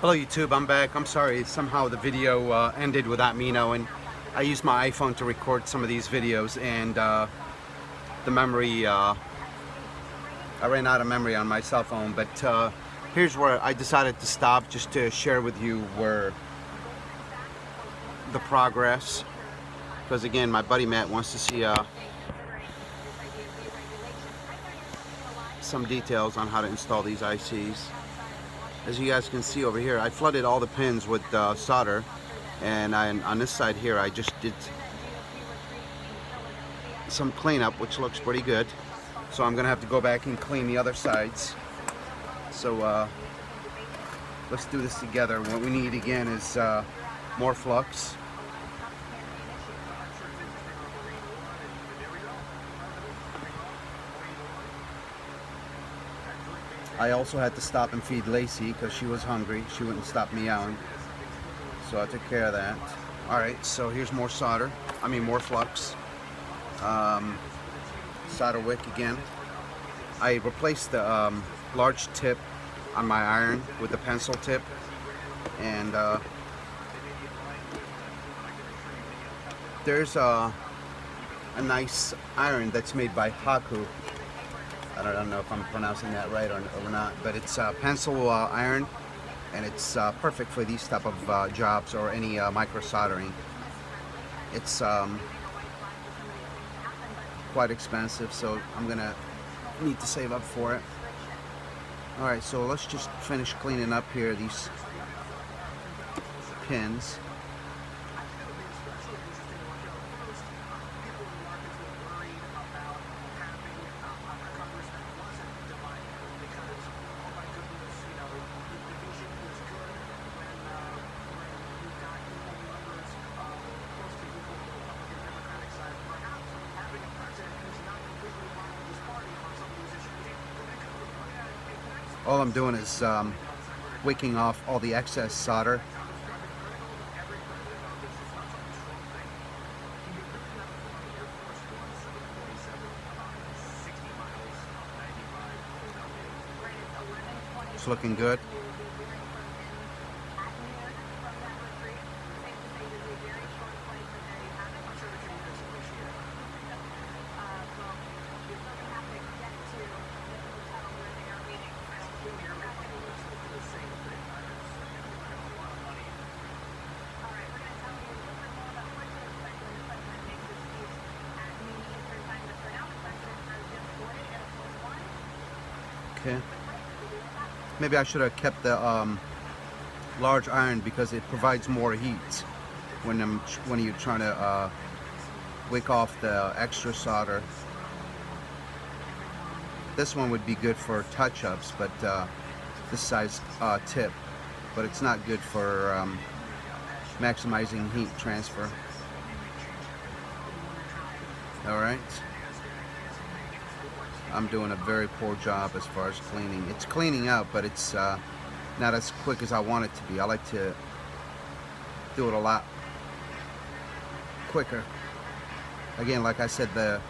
Hello YouTube, I'm back. I'm sorry, somehow the video ended without me knowing. I used my iPhone to record some of these videos and the memory, I ran out of memory on my cell phone, but here's where I decided to stop just to share with you where the progress, because again my buddy Matt wants to see some details on how to install these ICs. As you guys can see over here, I flooded all the pins with solder, and on this side here I just did some cleanup, which looks pretty good. So I'm gonna have to go back and clean the other sides. So let's do this together. What we need again is more flux. I also had to stop and feed Lacey because she was hungry. She wouldn't stop meowing. So I took care of that. Alright, so here's more solder. I mean more flux. Solder wick again. I replaced the large tip on my iron with the pencil tip. And there's a nice iron that's made by Haku. I don't know if I'm pronouncing that right or not, but it's pencil iron, and it's perfect for these type of jobs or any micro soldering. It's quite expensive, so I'm gonna need to save up for it. Alright, so let's just finish cleaning up here these pins. All I'm doing is wicking off all the excess solder. It's looking good. Okay. Maybe I should have kept the large iron because it provides more heat when you're trying to wick off the extra solder. This one would be good for touch-ups, but this size tip, but it's not good for maximizing heat transfer. All right. I'm doing a very poor job as far as cleaning. It's cleaning out, but it's not as quick as I want it to be. I like to do it a lot quicker. Again, like I said, the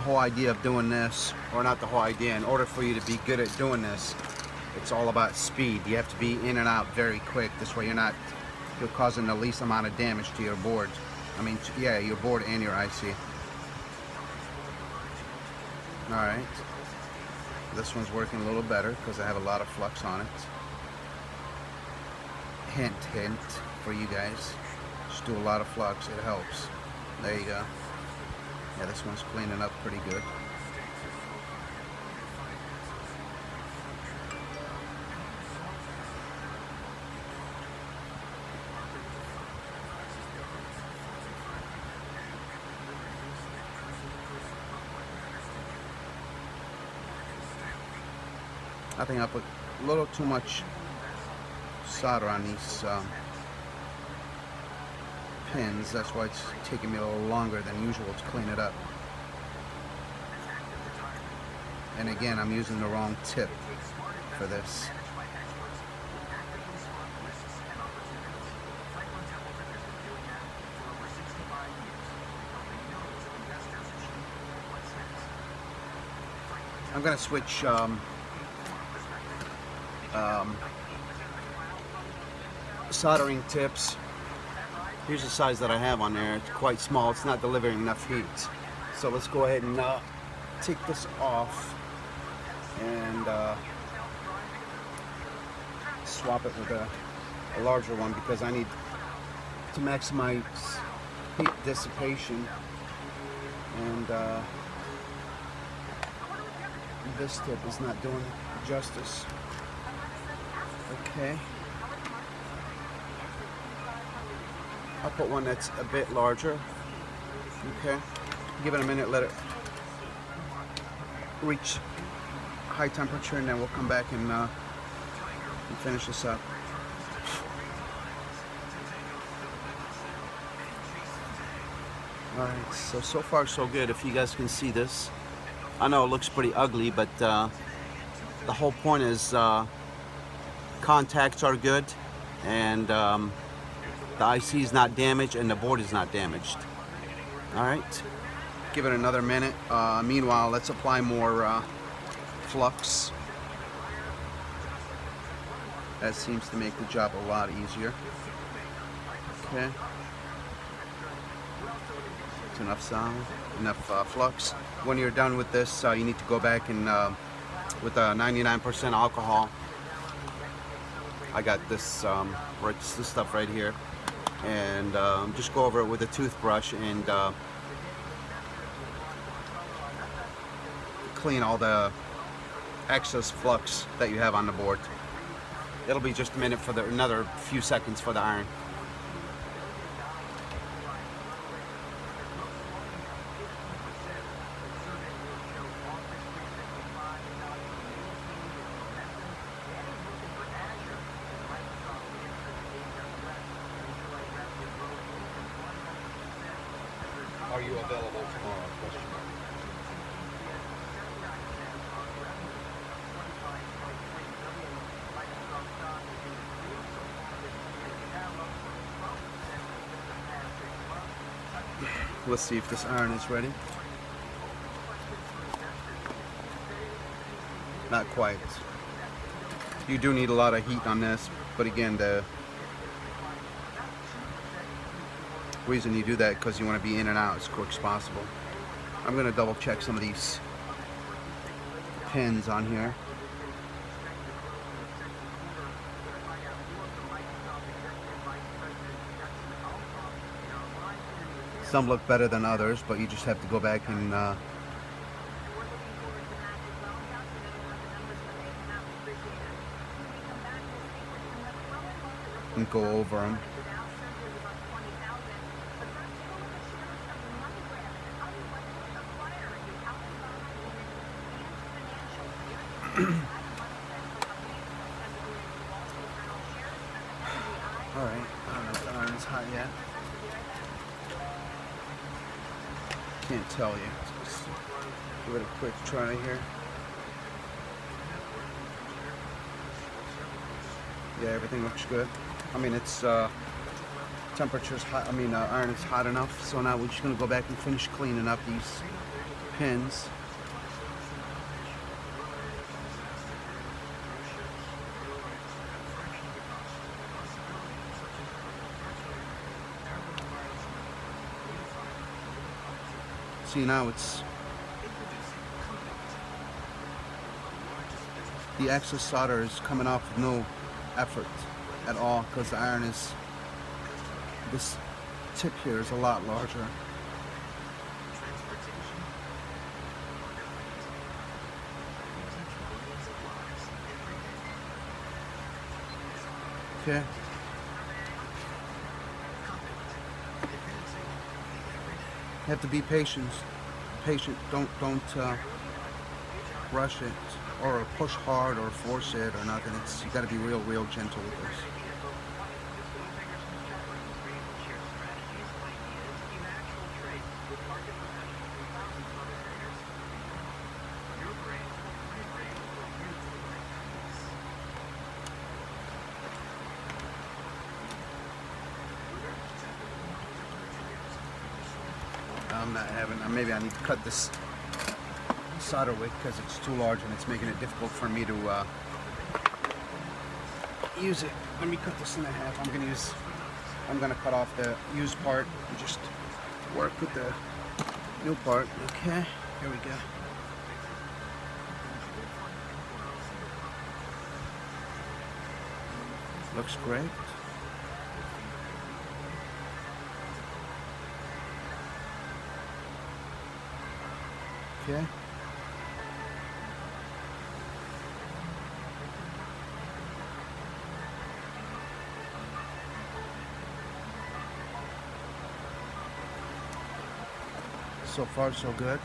whole idea of doing this, or not the whole idea, in order for you to be good at doing this, it's all about speed. You have to be in and out very quick. This way you're causing the least amount of damage to your board. I mean, yeah, your board and your IC. Alright. This one's working a little better because I have a lot of flux on it. Hint, hint for you guys. Just do a lot of flux, it helps. There you go. Yeah, this one's cleaning up pretty good. I think I put a little too much solder on these pins. That's why it's taking me a little longer than usual to clean it up. And again, I'm using the wrong tip for this. I'm going to switch soldering tips. Here's the size that I have on there. It's quite small. It's not delivering enough heat. So let's go ahead and take this off and swap it with a larger one, because I need to maximize heat dissipation, and this tip is not doing justice. Okay, I'll put one that's a bit larger. Okay, give it a minute, let it reach high temperature, and then we'll come back and finish this up. Alright, so far so good. If you guys can see this, I know it looks pretty ugly, but the whole point is contacts are good, and the IC is not damaged, and the board is not damaged. Alright, give it another minute. Meanwhile, let's apply more flux. That seems to make the job a lot easier. Okay. It's enough sound, enough flux. When you're done with this, you need to go back and with 99% alcohol. I got this, this stuff right here, and just go over it with a toothbrush and clean all the excess flux that you have on the board. It'll be just a minute for another few seconds for the iron. Are you available tomorrow? Question mark. Let's see if this iron is ready. Not quite. You do need a lot of heat on this, but again, the reason you do that because you want to be in and out as quick as possible. I'm going to double check some of these pins on here. Some look better than others, but you just have to go back and go over them. All right, I don't know if the iron's hot yet. Can't tell you. Just give it a quick try here. Yeah, everything looks good. I mean, it's temperature's hot. I mean, iron is hot enough. So now we're just gonna go back and finish cleaning up these pins. See, now it's the excess solder is coming off with no effort at all, because the iron is, this tip here is a lot larger. Okay. You have to be patient. Don't rush it or push hard or force it or nothing. You got to be real gentle with this. I'm not having, maybe I need to cut this solder wick because it's too large and it's making it difficult for me to use it. Let me cut this in half. I'm gonna cut off the used part and just work with the new part. Okay, here we go. Looks great. Okay. So far, so good.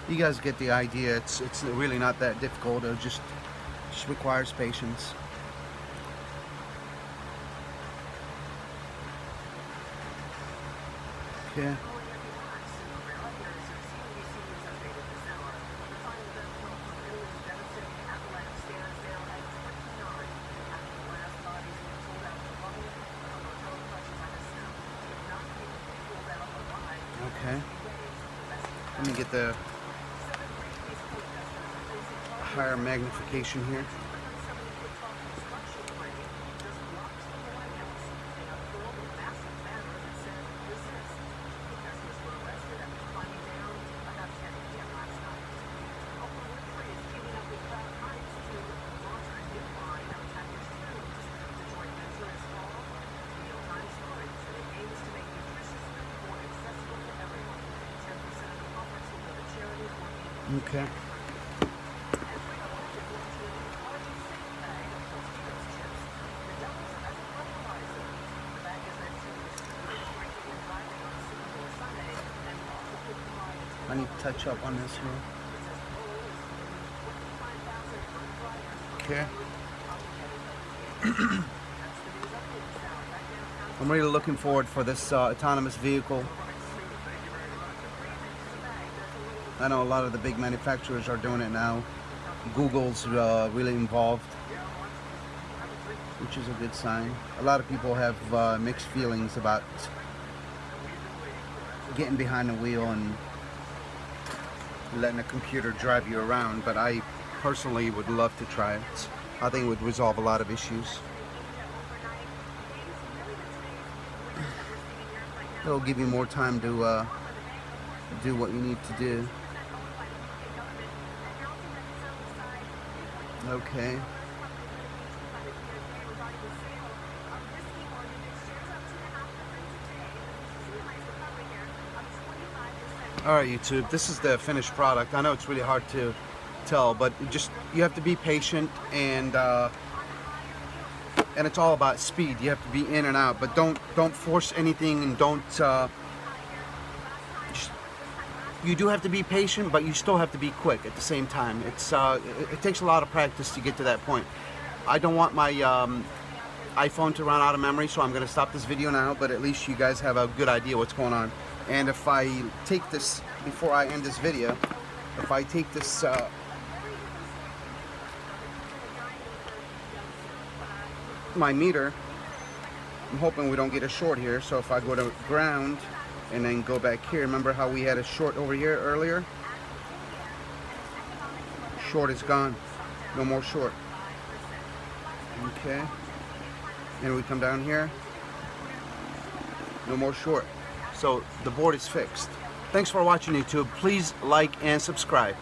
You guys get the idea. It's really not that difficult. It just requires patience. Okay. Okay. Let me get the higher magnification here. Okay. I need to touch up on this here. Okay. I'm really looking forward for this autonomous vehicle. I know a lot of the big manufacturers are doing it now. Google's really involved, which is a good sign. A lot of people have mixed feelings about getting behind the wheel and letting a computer drive you around, but I personally would love to try it. I think it would resolve a lot of issues. It'll give you more time to do what you need to do. Okay. Alright YouTube, this is the finished product. I know it's really hard to tell, but you have to be patient, and it's all about speed. You have to be in and out, but don't force anything, and don't you do have to be patient, but you still have to be quick at the same time. It takes a lot of practice to get to that point. I don't want my iPhone to run out of memory, so I'm going to stop this video now, but at least you guys have a good idea what's going on. And if I take this, before I end this video, if I take this my meter, I'm hoping we don't get a short here, so if I go to ground and then go back here, remember how we had a short over here earlier? Short is gone. No more short. Okay. And we come down here. No more short. So the board is fixed. Thanks for watching YouTube. Please like and subscribe.